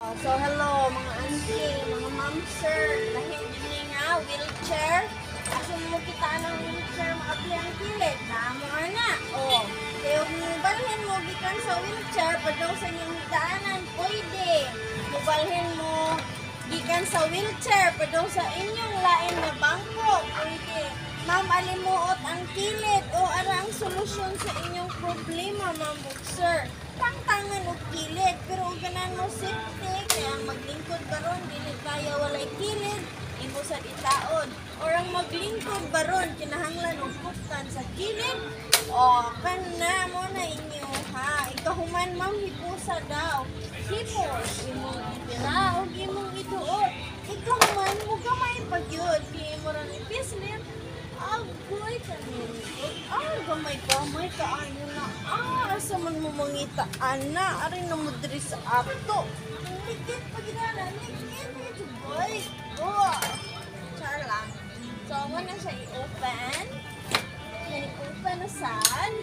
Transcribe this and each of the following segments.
So, hello mga auntie, mga ma'am, sir. Dahil din nga, wheelchair. Kasi mo kita ng wheelchair, makapili ang kilid. Namo na. O, kaya mubalhin mo, gikan sa wheelchair, padaw sa inyong daanan, pwede. Mubalhin mo, gikan sa wheelchair, padaw sa inyong lain na bangko, pwede. Ma'am, alimuot ang kilid o ara ang solusyon sa inyong problema, ma'am, sir. Tangtangan og kilid, pero ug ganan mo safety, kaya ang maglingkod baron dili kaya walay kilid, imo sa itaon. Or ang maglingkod baron kinahanglan og kuptan sa kilid. O kana mo na inyo ha. Ikahuman ma'am hipusa daw. Hipos imong itira og imong ituot. Ikahuman mo gamay pagyud kay imo ra ni pislit. Agoy kanin. Gamay kaayo na. Asa man mo mangita ana, ari na mo diri sa ato. Ligit pagidala, ligit medyo boy. Char lang. So, mo na siya i-open. Then, i-open na sad.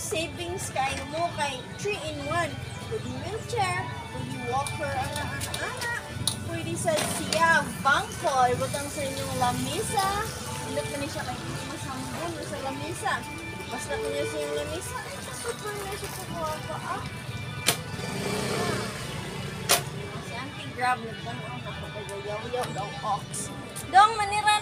Savings kayo mo kay 3-in-1. Pwede wheelchair, pwede walker, ana. Pwede sa siya, bangko, ibutang sa inyong lamisa. Indot pa niya siya kay masambol sa lamisa. Basta ko niya sa yung lamisa. Ay, super na siya kukuha pa. Si Auntie Grab, nagtanong ako kapag yaw-yaw daw ox. Dong, manira